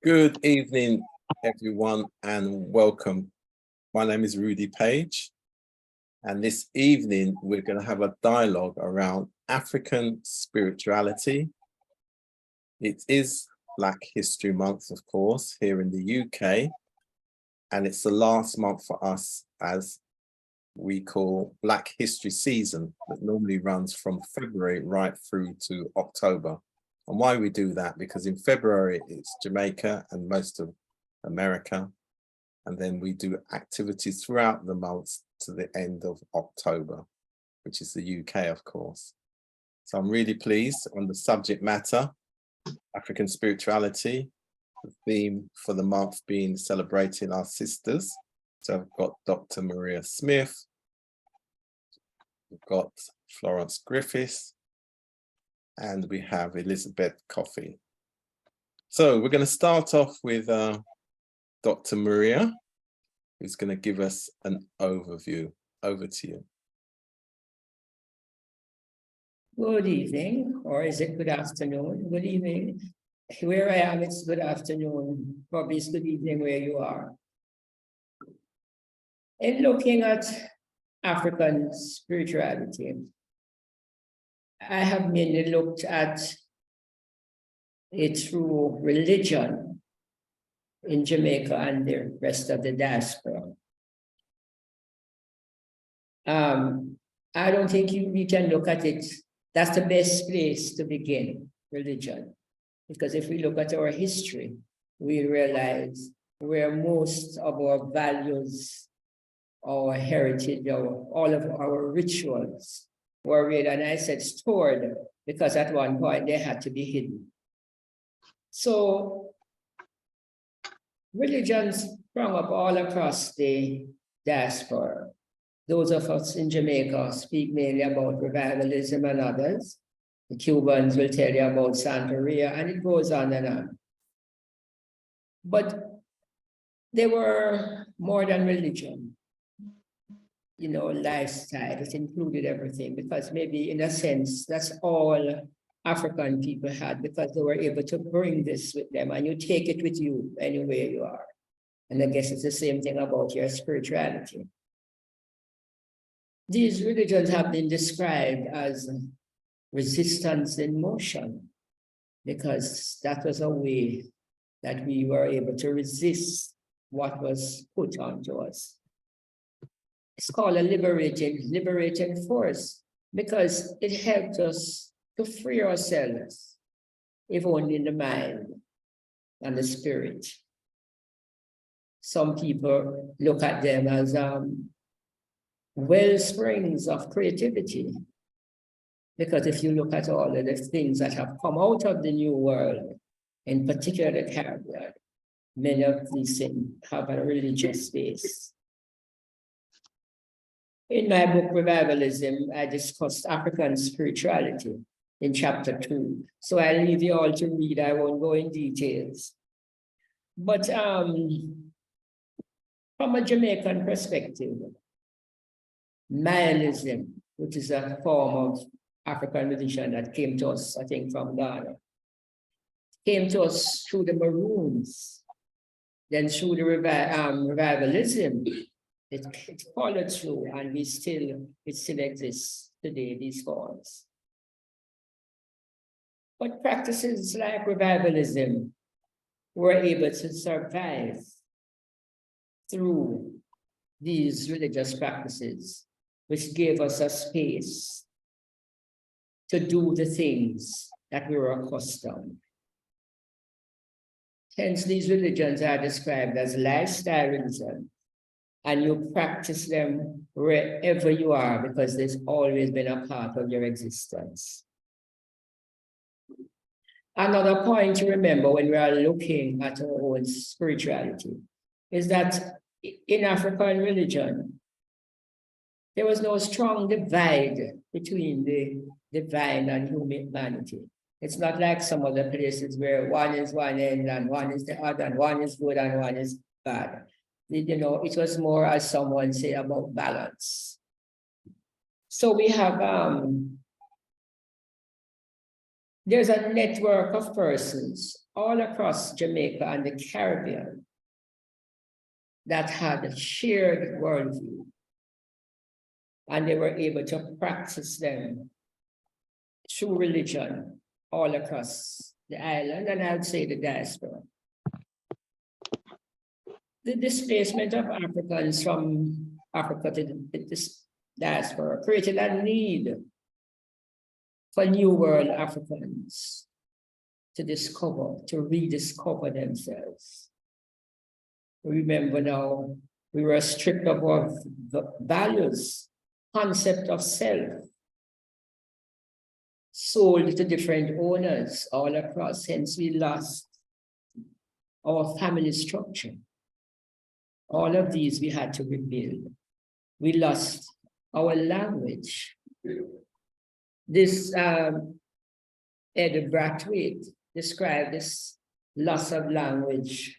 Good evening, everyone, and welcome. My name is Rudy Page, and this evening we're going to have a dialogue around African spirituality. It is Black History Month, of course, here in the UK, and it's the last month for us as we call Black History Season, that normally runs from February right through to October. And why we do that? Because in February, it's Jamaica and most of America. And then we do activities throughout the months to the end of October, which is the UK, of course. So I'm really pleased on the subject matter, African spirituality, the theme for the month being celebrating our sisters. So I've got Dr. Maria Smith, we've got Florence Griffiths, and we have Elizabeth Coffey. So we're going to start off with Dr. Maria, who's going to give us an overview. Over to you. Good evening, or is it good afternoon? Good evening. Where I am, it's good afternoon. Probably it's good evening where you are. In looking at African spirituality, I have mainly looked at it through religion in Jamaica and the rest of the diaspora. I don't think we can look at it. That's the best place to begin, religion. Because if we look at our history, we realize where most of our values, our heritage, all of our rituals were read, and I said stored, because at one point they had to be hidden. So religions sprung up all across the diaspora. Those of us in Jamaica speak mainly about revivalism and others. The Cubans will tell you about Santeria, and it goes on and on. But they were more than religion. You know, lifestyle, it included everything, because maybe in a sense, that's all African people had, because they were able to bring this with them, and you take it with you anywhere you are. And I guess it's the same thing about your spirituality. These religions have been described as resistance in motion, because that was a way that we were able to resist what was put onto us. It's called a liberating force, because it helped us to free ourselves, if only in the mind and the spirit. Some people look at them as well springs of creativity, because if you look at all of the things that have come out of the New World, in particular the Caribbean, many of these things have a religious base. In my book, Revivalism, I discussed African spirituality in chapter 2. So I'll leave you all to read, I won't go in details. But from a Jamaican perspective, Mayanism, which is a form of African religion that came to us, I think, from Ghana, came to us through the Maroons, then through the revivalism. It followed through, and it still exists today, these forms. But practices like revivalism were able to survive through these religious practices, which gave us a space to do the things that we were accustomed. Hence, these religions are described as lifestyle religions, and you practice them wherever you are, because there's always been a part of your existence. Another point to remember when we are looking at our own spirituality is that in African religion, there was no strong divide between the divine and humanity. It's not like some other places where one is one end and one is the other, and one is good and one is bad. You know, it was more, as someone say, about balance. So we have, there's a network of persons all across Jamaica and the Caribbean that had a shared worldview, and they were able to practice them through religion all across the island, and I'd say the diaspora. The displacement of Africans from Africa to the diaspora created a need for New World Africans to discover, to rediscover themselves. Remember now, we were stripped of our values, concept of self, sold to different owners all across, hence we lost our family structure. All of these we had to rebuild. We lost our language. This Ed Brathwaite described this loss of language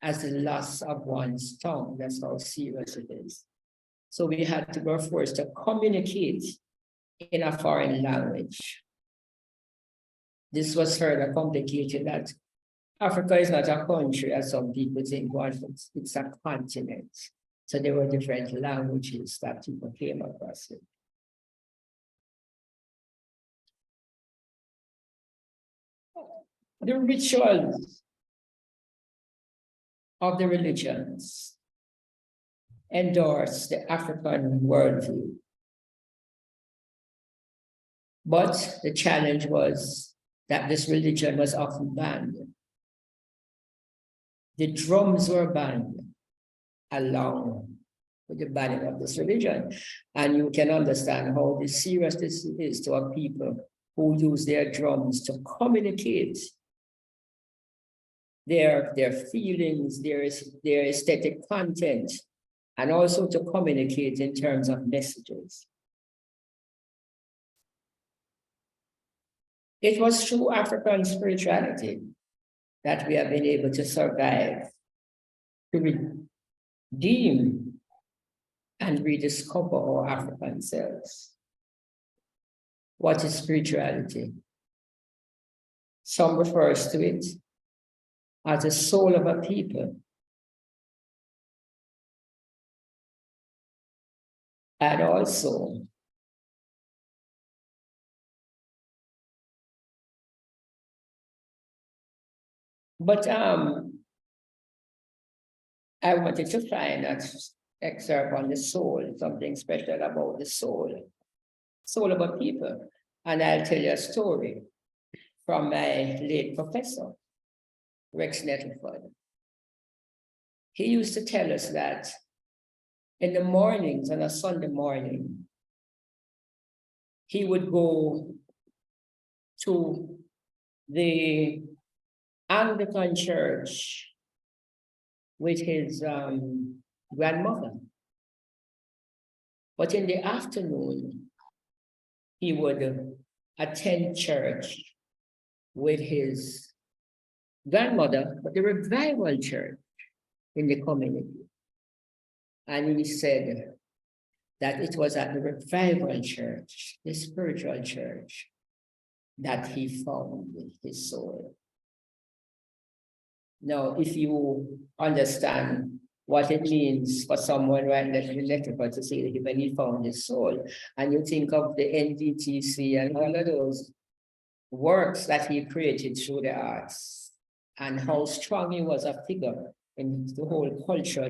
as the loss of one's tongue. That's how serious it is. So we had to go forced to communicate in a foreign language. This was further complicated that Africa is not a country, as some people think, it's a continent. So there were different languages that people came across it. The rituals of the religions endorse the African worldview. But the challenge was that this religion was often banned. The drums were banned along with the banning of this religion. And you can understand how serious this is to a people who use their drums to communicate their feelings, their aesthetic content, and also to communicate in terms of messages. It was through African spirituality that we have been able to survive, to redeem and rediscover our African selves. What is spirituality? Some refers to it as the soul of a people. And also I wanted to find that excerpt on the soul, something special about the soul of a people. And I'll tell you a story from my late professor, Rex Nettleford. He used to tell us that in the mornings, on a Sunday morning, he would go to the Anglican church with his grandmother. But in the afternoon, he would attend church with his grandmother, but the revival church in the community. And he said that it was at the revival church, the spiritual church, that he found his soul. Now, if you understand what it means for someone right next to the letter to say that when he found his soul, and you think of the NDTC and all of those works that he created through the arts, and how strong he was a figure in the whole culture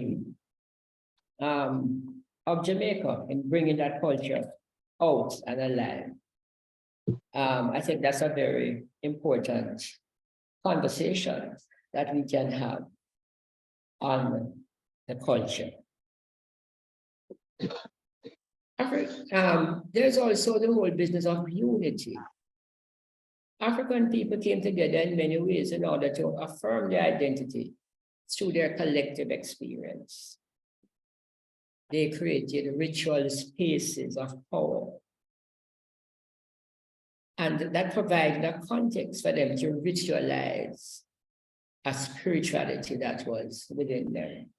of Jamaica in bringing that culture out and alive. I think that's a very important conversation that we can have on the culture. There's also the whole business of unity. African people came together in many ways in order to affirm their identity through their collective experience. They created ritual spaces of power. And that provided a context for them to ritualize a spirituality that was within them.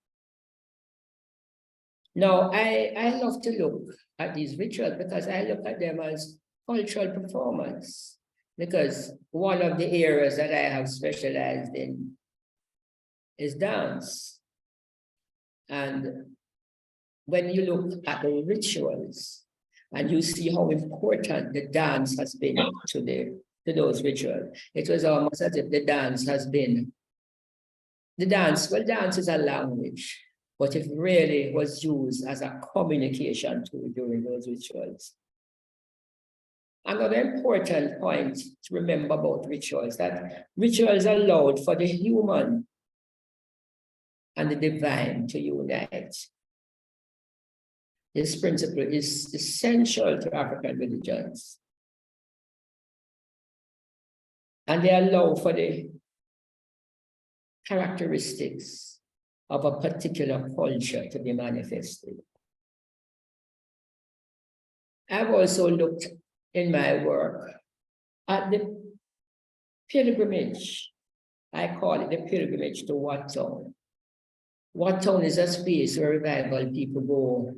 Now, I love to look at these rituals because I look at them as cultural performance. because one of the areas that I have specialized in is dance. And when you look at the rituals and you see how important the dance has been to those rituals, it was almost as if the dance has been dance is a language, but it really was used as a communication tool during those rituals. Another important point to remember about rituals, that rituals allowed for the human and the divine to unite. This principle is essential to African religions. And they allow for the characteristics of a particular culture to be manifested. I've also looked in my work at the pilgrimage. I call it the pilgrimage to Wat Town. Wat Town is a space where revival people go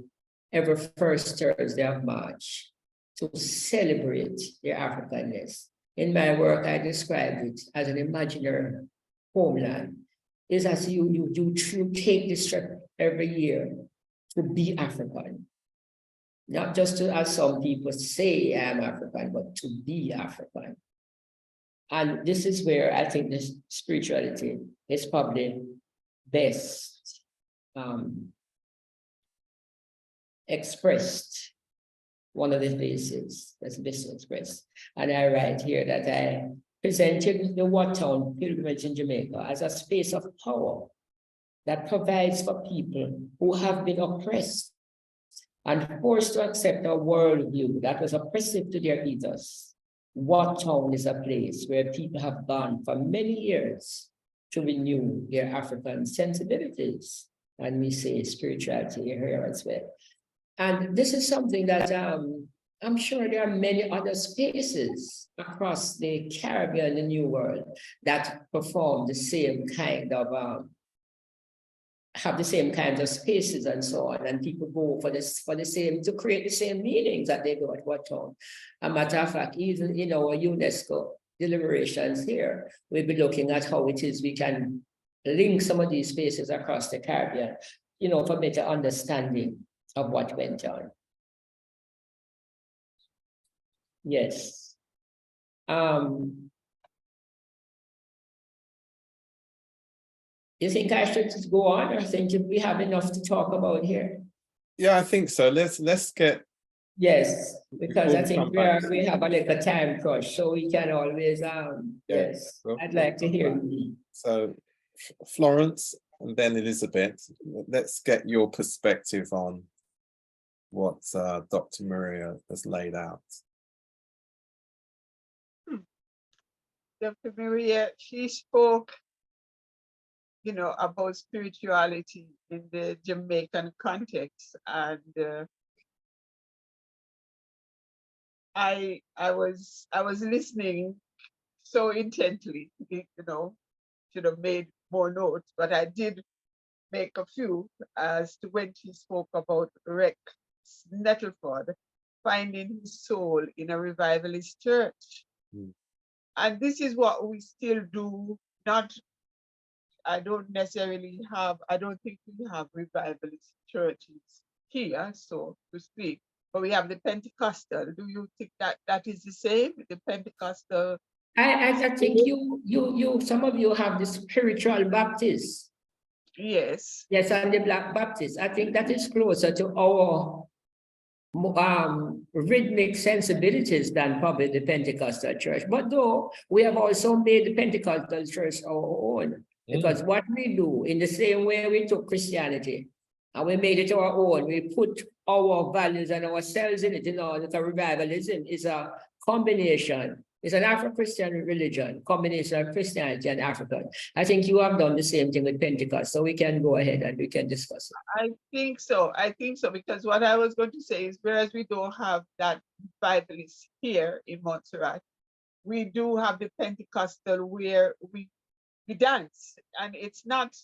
every first Thursday of March to celebrate their Africanness. In my work, I describe it as an imaginary homeland. It's as you take this trip every year to be African. Not just to, as some people say, I'm African, but to be African. And this is where I think this spirituality is probably best expressed. One of the places that's best expressed. And I write here that I presented the Wat Town pilgrimage in Jamaica as a space of power that provides for people who have been oppressed and forced to accept a worldview that was oppressive to their ethos. Wat Town is a place where people have gone for many years to renew their African sensibilities. And we say spirituality here as well. And this is something that I'm sure there are many other spaces across the Caribbean and New World that perform the same kind of, have the same kinds of spaces and so on. And people go for the same, to create the same meanings that they do at Wat Town. A matter of fact, even in our UNESCO deliberations here, we'll be looking at how it is we can link some of these spaces across the Caribbean, for better understanding of what went on. Yes. You think I should go on, or think we have enough to talk about here? Yeah, I think so. Let's get. Yes, because I think we have a little time crunch, so we can always yes. I'd like to hear you. So Florence and then Elizabeth, let's get your perspective on what Dr. Maria has laid out. Dr. Maria, she spoke, about spirituality in the Jamaican context, and I was listening so intently, should have made more notes, but I did make a few as to when she spoke about Rex Nettleford finding his soul in a revivalist church. Mm. And this is what we still do. I don't think we have revivalist churches here, so to speak, but we have the Pentecostal. Do you think that is the same, the Pentecostal? I think you some of you have the spiritual Baptists. Yes. Yes, and the Black Baptists. I think that is closer to our rhythmic sensibilities than probably the Pentecostal church. But though we have also made the Pentecostal church our own, because what we do, in the same way we took Christianity and we made it our own, we put our values and ourselves in it, that revivalism is a combination. It's an Afro-Christian religion, combination of Christianity and African. I think you have done the same thing with Pentecost, so we can go ahead and we can discuss it. I think so, because what I was going to say is, whereas we don't have that revivalist here in Montserrat, we do have the Pentecostal where we dance, and it's not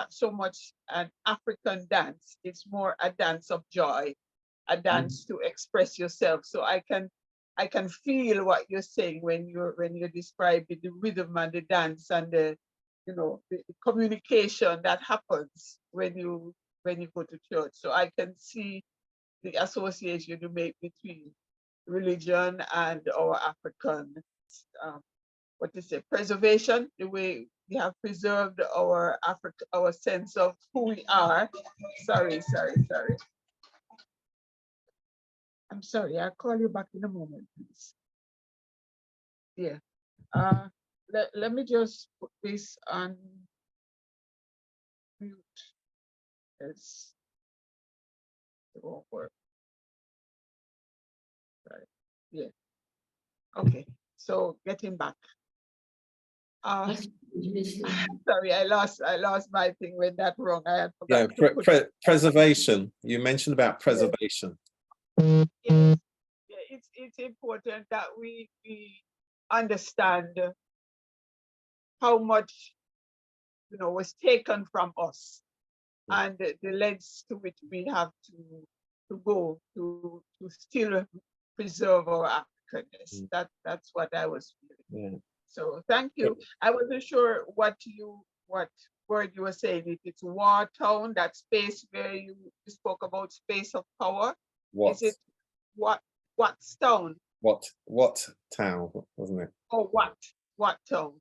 so much an African dance, it's more a dance of joy, a dance to express yourself. So I can I can feel what you're saying when you're describing the rhythm and the dance and the, you know, the communication that happens when you go to church. So I can see the association you make between religion and our African, what to say, preservation, the way we have preserved our our sense of who we are. Sorry. I'm sorry, I'll call you back in a moment, please. Yeah. Let me just put this on mute. It's, it won't work. Right. Yeah. Okay. So getting back. Sorry, I lost my thing when that wrong. I had Yeah, forgotten to put preservation. You mentioned about preservation. yes. Yeah, it's important that we understand how much, you know, was taken from us and the lengths to which we have to go to still preserve our Africanness. That's what I was feeling. Yeah. So thank you. I wasn't sure what word you were saying. If it's War Town, that space where you spoke about space of power. What? Is it what's town? What town, wasn't it? Oh, what town?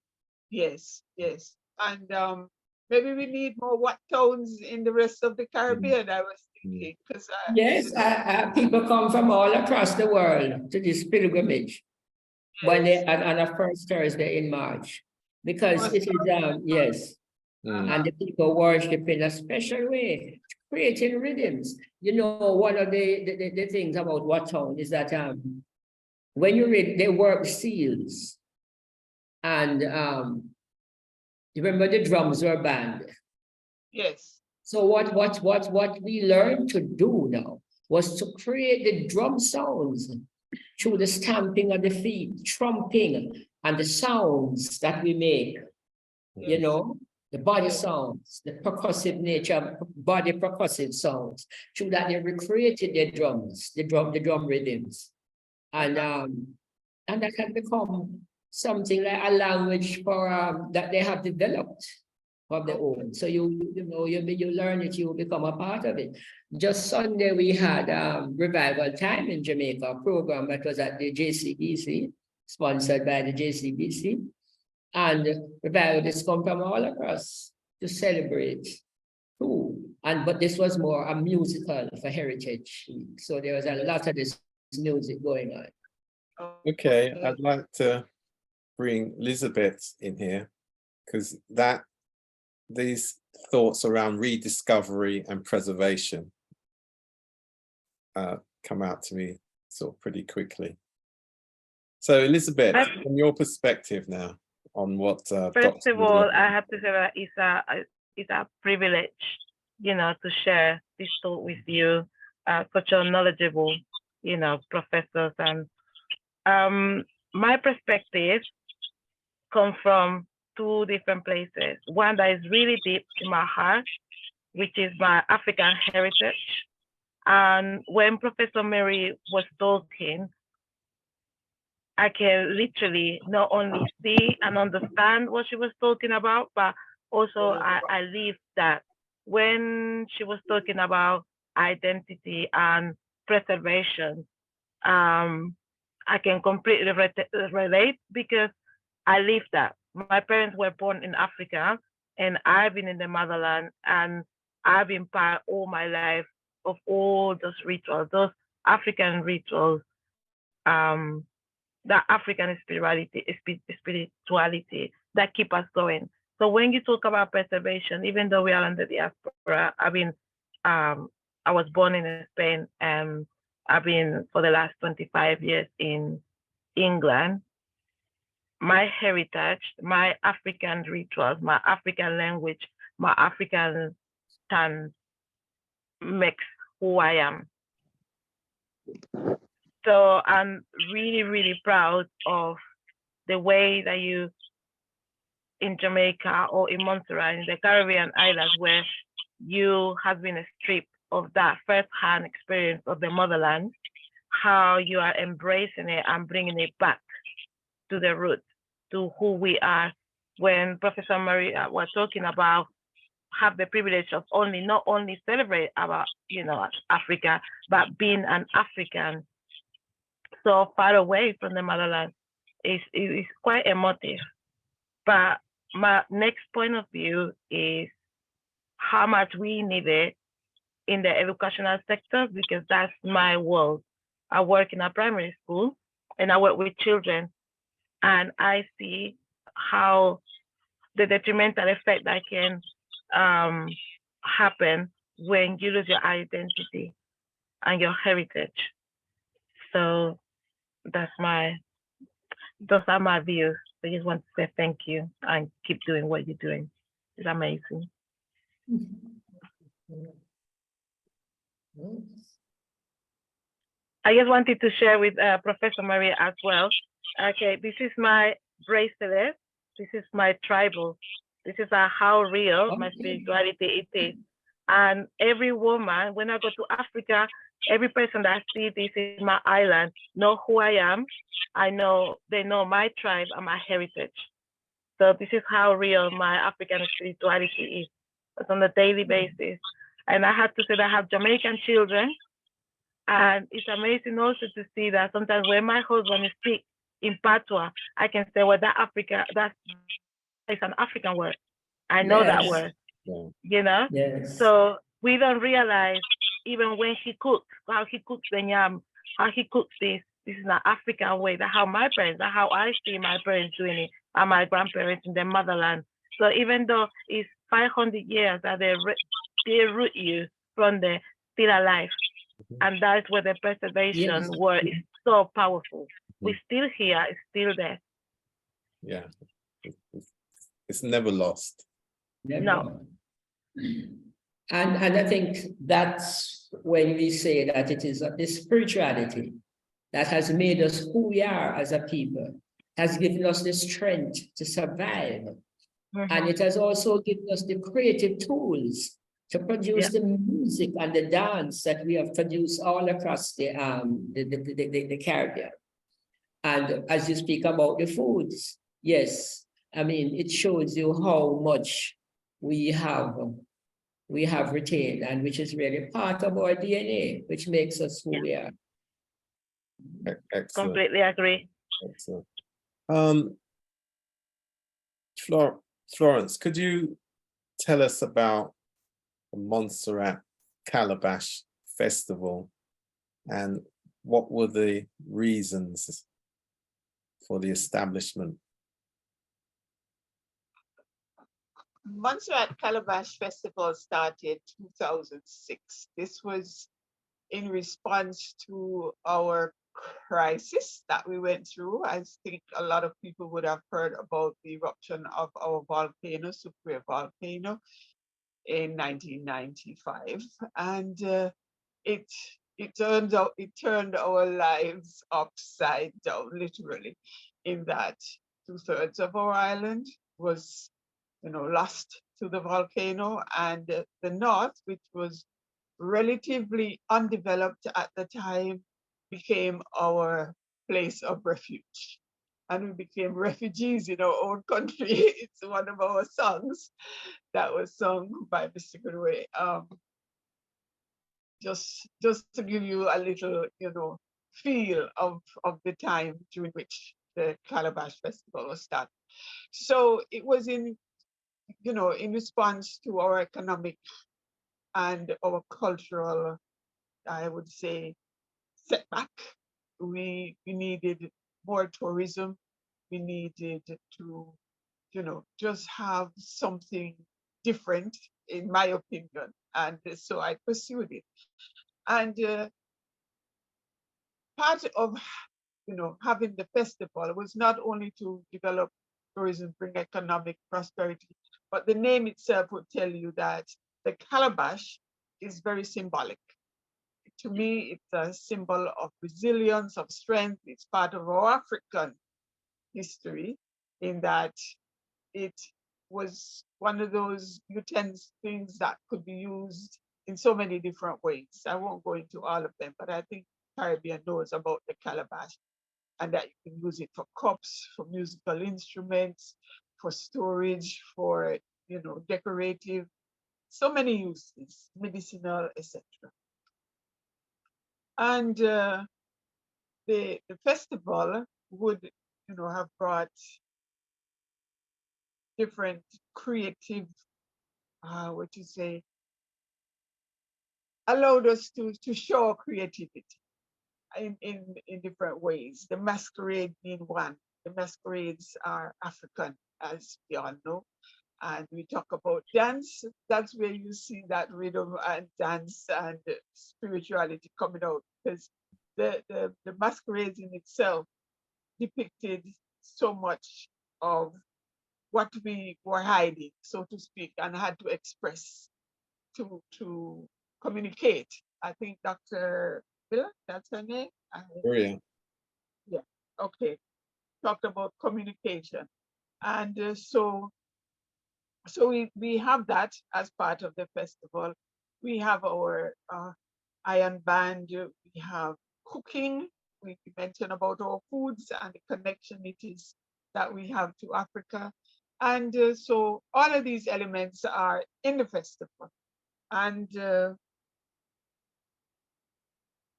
Yes. And maybe we need more what towns in the rest of the Caribbean. I was thinking because Yes, people come from all across the world to this pilgrimage when they on a first Thursday in March, because it is yes, and the people worship in a special way, creating rhythms. You know, one of the things about Wattown is that when you read, they work seals, and you remember the drums were banned. Yes. So what we learned to do now was to create the drum sounds through the stamping of the feet, trumping, and the sounds that we make. Yes. You know, the body sounds, the percussive nature, body percussive sounds. Through that, they recreated their drums, the drum rhythms, and that can become something like a language for that they have developed of their own. So you learn it, you become a part of it. Just Sunday we had revival time in Jamaica, a program that was at the JCBC, sponsored by the JCBC, and revivalists come from all across to celebrate too. But this was more a musical for Heritage Week. So there was a lot of this music going on. Okay, I'd like to bring Elizabeth in here, because these thoughts around rediscovery and preservation come out to me sort of pretty quickly. So Elizabeth, from your perspective now on what first of all, I have to say that it's a privilege, you know, to share this thought with you, such a knowledgeable, you know, professors. And my perspective come from two different places. One that is really deep in my heart, which is my African heritage. And when Professor Mary was talking, I can literally not only see and understand what she was talking about, but also I live that. When she was talking about identity and preservation, I can completely relate because I live that. My parents were born in Africa and I've been in the motherland, and I've been part all my life of all those rituals, those African rituals, that African spirituality that keep us going. So when you talk about preservation, even though we are under the diaspora, I was born in Spain, and I've been for the last 25 years in England. My heritage, my African rituals, my African language, my African tongue makes who I am. So I'm really, really proud of the way that you, in Jamaica or in Montserrat, in the Caribbean islands, where you have been stripped of that first-hand experience of the motherland, how you are embracing it and bringing it back to the roots, to who we are. When Professor Maria was talking about have the privilege of not only celebrate about, Africa, but being an African so far away from the motherland is quite emotive. But my next point of view is how much we need it in the educational sector, because that's my world. I work in a primary school and I work with children, and I see how the detrimental effect that can happen when you lose your identity and your heritage. So those are my views. I just want to say thank you and keep doing what you're doing. It's amazing. I just wanted to share with Professor Maria as well. Okay, this is my bracelet. This is my tribal. This is how real my spirituality it is. And every woman, when I go to Africa, every person that sees this in my island know who I am. I know they know my tribe and my heritage. So this is how real my African spirituality is. It's on a daily basis. And I have to say that I have Jamaican children. And it's amazing also to see that sometimes when my husband speaks in Patois, I can say, well, that's an African word. I know that word, Yes. So we don't realize, even when he cooks, how he cooks the yam, how he cooks this is an African way. That's how my parents, that's how I see my parents doing it, and my grandparents in their motherland. So even though it's 500 years that they root you from there, still alive. And that's where the preservation word is so powerful. We're still here, it's still there. Yeah, it's never lost. Never. No. And I think that's when we say that it is the spirituality that has made us who we are as a people, has given us the strength to survive. And it has also given us the creative tools to produce the music and the dance that we have produced all across the Caribbean. And as you speak about the foods, yes, I mean, it shows you how much we have retained, and which is really part of our DNA, which makes us who we are. Excellent. Completely agree. Excellent. Florence, could you tell us about the Montserrat Calabash Festival and what were the reasons for the establishment? Montserrat Calabash Festival started 2006. This was in response to our crisis that we went through. I think a lot of people would have heard about the eruption of our volcano, Sucre volcano, in 1995. And it turned our lives upside down, literally, in that 2/3 of our island was lost to the volcano, and the north, which was relatively undeveloped at the time, became our place of refuge. And we became refugees in our own country. It's one of our songs that was sung by Mr. Goodway. Just to give you a little, feel of the time during which the Calabash Festival was started. So it was in response to our economic and our cultural, I would say, setback. We needed more tourism. We needed to, just have something different, in my opinion. And so I pursued it. And part of, having the festival was not only to develop tourism, bring economic prosperity, but the name itself would tell you that the calabash is very symbolic. To me, it's a symbol of resilience, of strength. It's part of our African history, in that it was one of those utensils, things that could be used in so many different ways. I won't go into all of them, but I think Caribbean knows about the calabash, and that you can use it for cups, for musical instruments, for storage, for decorative, so many uses, medicinal, etc. And the festival would have brought different creative, allowed us to show creativity in different ways. The masquerade being one. The masquerades are African, as we all know. And we talk about dance. That's where you see that rhythm and dance and spirituality coming out, because the masquerades in itself depicted so much of what we were hiding, so to speak, and had to express, to communicate. I think Dr. Miller, that's her name? Brilliant. Yeah, okay. Talked about communication. And so we have that as part of the festival. We have our iron band, we have cooking, we mentioned about our foods and the connection it is that we have to Africa. And so all of these elements are in the festival. And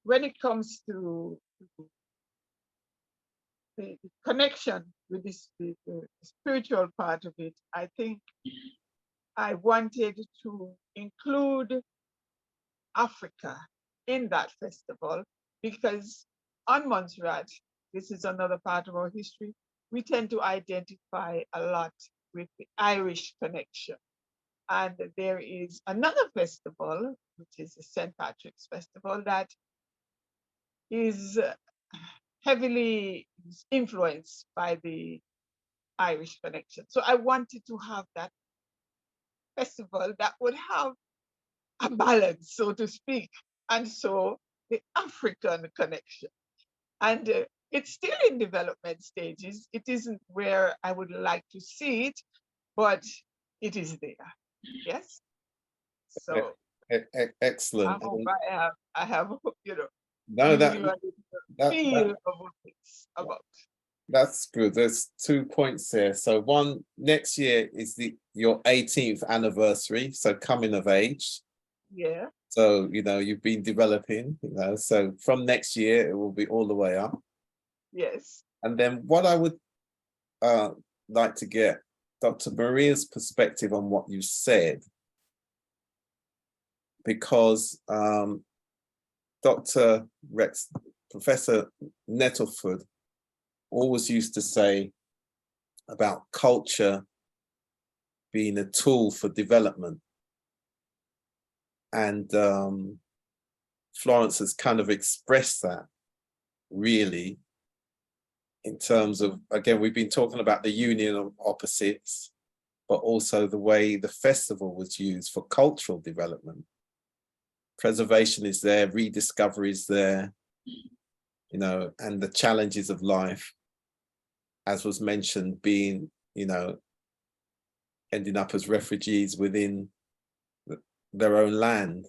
when it comes to the connection with this, the spiritual part of it, I think I wanted to include Africa in that festival, because on Montserrat, this is another part of our history, we tend to identify a lot with the Irish connection. And there is another festival, which is the St. Patrick's Festival, that is heavily influenced by the Irish connection. So I wanted to have that festival that would have a balance, so to speak, and so the African connection. And it's still in development stages. It isn't where I would like to see it, but it is there. Yes. So Excellent. I have No, given you a feel of what it's about. That's good. There's 2 points there. So one, next year is your 18th anniversary, so coming of age. Yeah. So you've been developing, so from next year it will be all the way up. Yes. And then what I would like to get Dr. Maria's perspective on what you said, because Professor Nettleford always used to say about culture being a tool for development. And Florence has kind of expressed that, really, in terms of, again, we've been talking about the union of opposites, but also the way the festival was used for cultural development. Preservation is there, rediscovery is there, and the challenges of life, as was mentioned, being, ending up as refugees within their own land,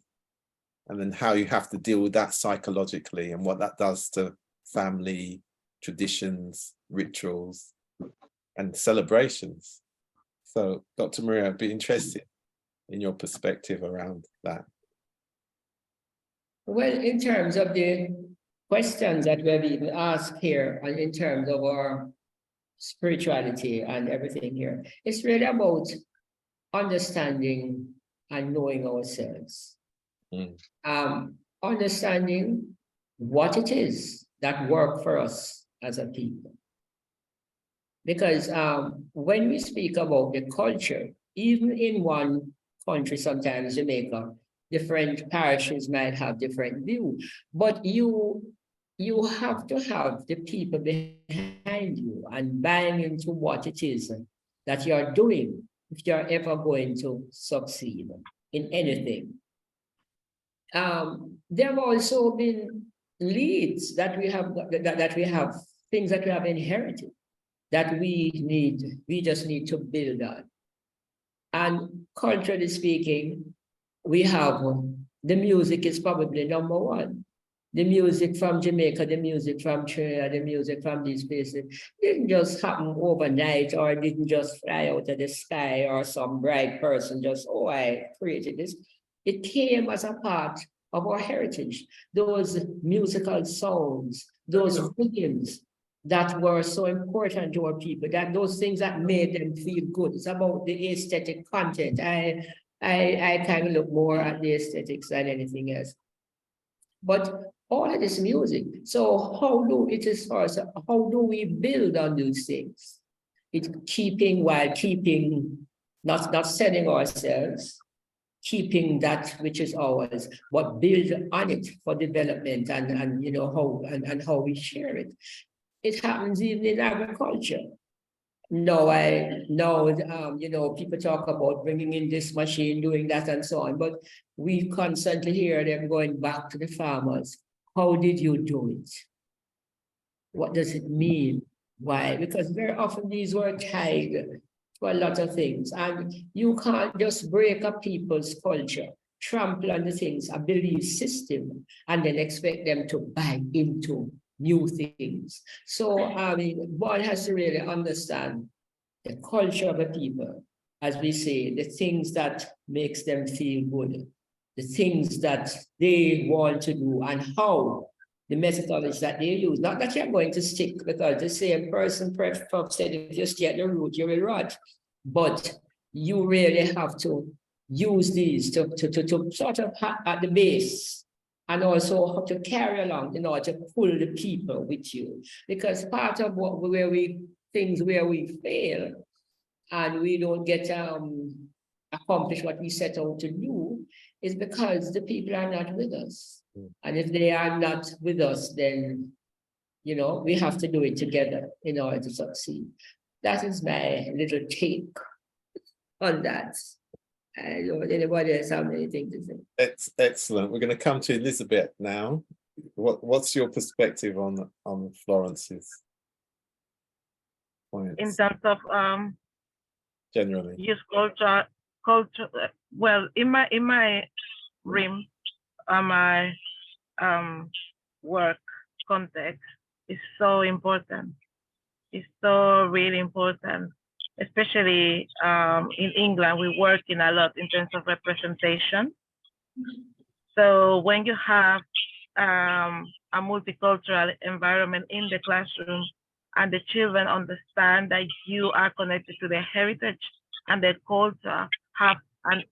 and then how you have to deal with that psychologically and what that does to family, traditions, rituals, and celebrations. So, Dr. Maria, I'd be interested in your perspective around that. Well, in terms of the questions that we have even asked here, and in terms of our spirituality and everything here, it's really about understanding and knowing ourselves. Understanding what it is that works for us as a people. Because when we speak about the culture, even in one country, sometimes Jamaica, different parishes might have different views, but you have to have the people behind you and buying into what it is that you're doing if you're ever going to succeed in anything. There have also been leads that we have, things that we have inherited that we just need to build on. And culturally speaking, we have the music is probably number one. The music from Jamaica, the music from Trinidad, the music from these places didn't just happen overnight or didn't just fly out of the sky or some bright person just, oh, I created this. It came as a part of our heritage. Those musical sounds, those rhythms that were so important to our people, that those things that made them feel good. It's about the aesthetic content. I kind of look more at the aesthetics than anything else. But all of this music, so how do it is for us, how do we build on these things? It's keeping while keeping, not selling ourselves, keeping that which is ours, but build on it for development and you know how we share it. It happens even in agriculture. No, you know, people talk about bringing in this machine, doing that and so on, but we constantly hear them going back to the farmers. How did you do it? What does it mean? Why? Because very often these were tied to a lot of things, and you can't just break up people's culture, trample on the things, a belief system, and then expect them to buy into new things. So, I mean, one has to really understand the culture of a people, as we say, the things that makes them feel good, the things that they want to do, and how the methodology that they use. Not that you're going to stick, because the same person said, if you stay at the root, you will rot. But you really have to use these to sort of at the base, and also how to carry along in order to pull the people with you. Because part of where we fail and we don't get accomplish what we set out to do is because the people are not with us. And if they are not with us, then you know we have to do it together in order to succeed. That is my little take on that. I don't know anybody else have anything to say. It's excellent. We're going to come to Elizabeth now. What's your perspective on Florence's points? In terms of Generally, youth culture. Well, in my realm, my work context is so important. It's so really important, especially in England. We work in a lot in terms of representation. So when you have a multicultural environment in the classroom, and the children understand that you are connected to their heritage and their culture, have an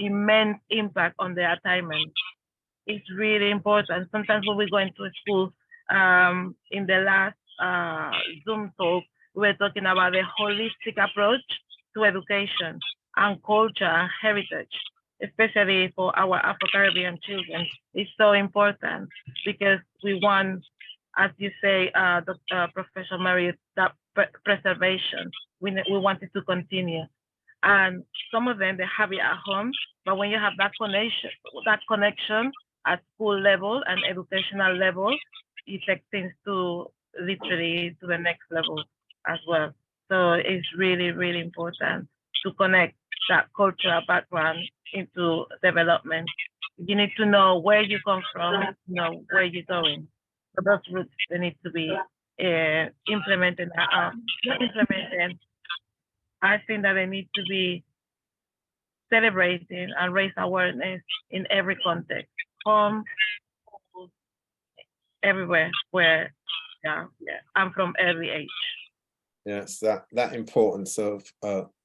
immense impact on their attainment. It's really important. Sometimes when we go into a school, in the last Zoom talk, we were talking about the holistic approach to education and culture and heritage, especially for our Afro-Caribbean children. It's so important because we want, as you say, Professor Mary, that preservation. We want it to continue. And some of them, they have it at home, but when you have that connection at school level and educational level, it takes things to literally to the next level as well. So it's really, really important to connect that cultural background into development. You need to know where you come from, know where you're going. So those roots, they need to be implemented. Not implemented. I think that they need to be celebrated and raise awareness in every context, home, everywhere where, I'm from early age. Yes, that importance of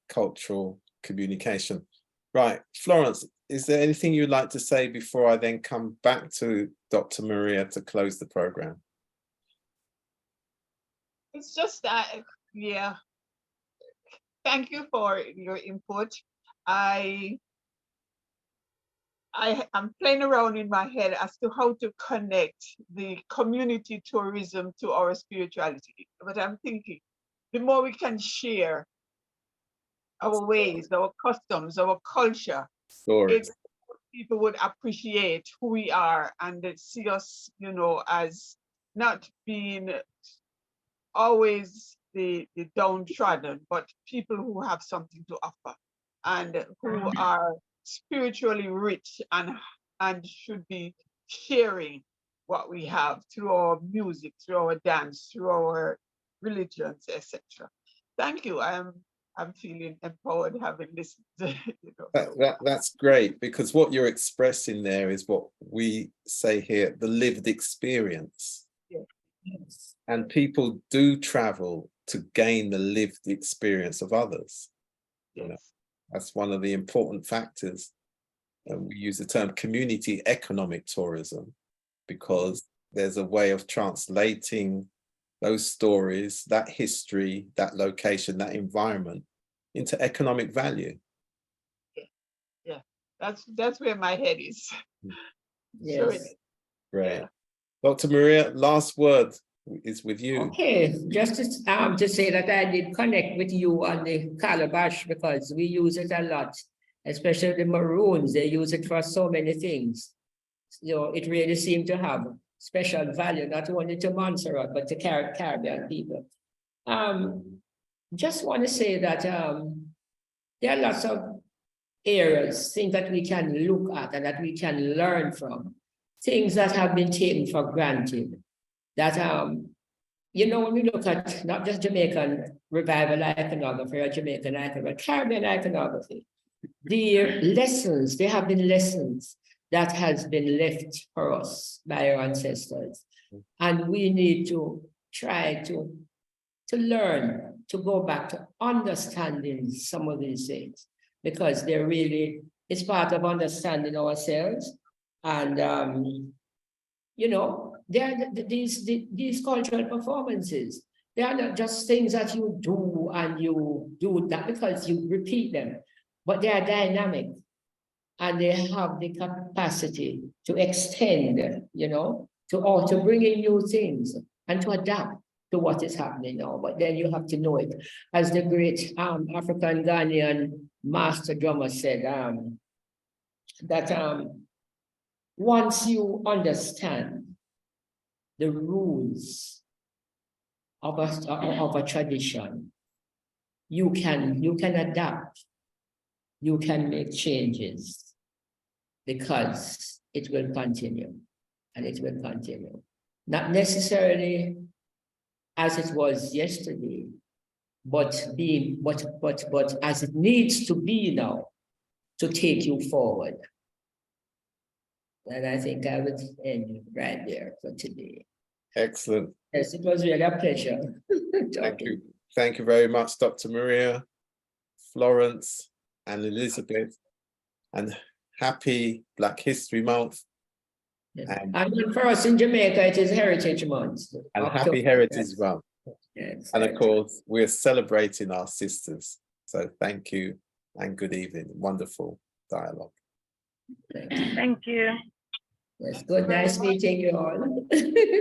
cultural communication. Right, Florence, is there anything you'd like to say before I then come back to Dr. Maria to close the program? It's just that, yeah. Thank you for your input. I'm playing around in my head as to how to connect the community tourism to our spirituality. But I'm thinking, the more we can share our ways, our customs, our culture, people would appreciate who we are and see us, you know, as not being always the downtrodden, but people who have something to offer and who are spiritually rich and should be sharing what we have through our music, through our dance, through our religions, etc. Thank you. I'm feeling empowered having listened. You know, That's great, because what you're expressing there is what we say here, the lived experience. Yes. And people do travel to gain the lived experience of others. You know, yes. that's one of the important factors. And we use the term community economic tourism, because there's a way of translating those stories, that history, that location, that environment into economic value. Yeah, that's where my head is. Sure Yes. it is. Great. Yeah. Dr. Maria, last word is with you. Okay, just to say that I did connect with you on the calabash because we use it a lot, especially the Maroons. They use it for so many things. You know, it really seemed to have special value, not only to Montserrat, but to Caribbean people. Just want to say that there are lots of areas, things that we can look at and that we can learn from, things that have been taken for granted. That you know, when we look at not just Jamaican revival iconography or Jamaican iconography, Caribbean iconography, the lessons, there have been lessons that has been left for us by our ancestors. And we need to try to learn, to go back to understanding some of these things, because they're really, it's part of understanding ourselves. And you know, these cultural performances, they are not just things that you do and you do that because you repeat them, but they are dynamic and they have the capacity to extend, you know, to bring in new things and to adapt to what is happening now. But then you have to know it. As the great African Ghanaian master drummer said, that once you understand the rules of a tradition, you can adapt, you can make changes, because it will continue, and it will continue. Not necessarily as it was yesterday, but as it needs to be now to take you forward. And I think I would end right there for today. Excellent. Yes, it was really a pleasure. Thank you. Thank you very much, Dr. Maria, Florence, and Elizabeth. And happy Black History Month. Yes. And For us in Jamaica, it is Heritage Month. And October. happy Heritage Month. Yes. And of course, we're celebrating our sisters. So thank you and good evening. Wonderful dialogue. Thank you. Thank you. Yes, good, nice meeting you all.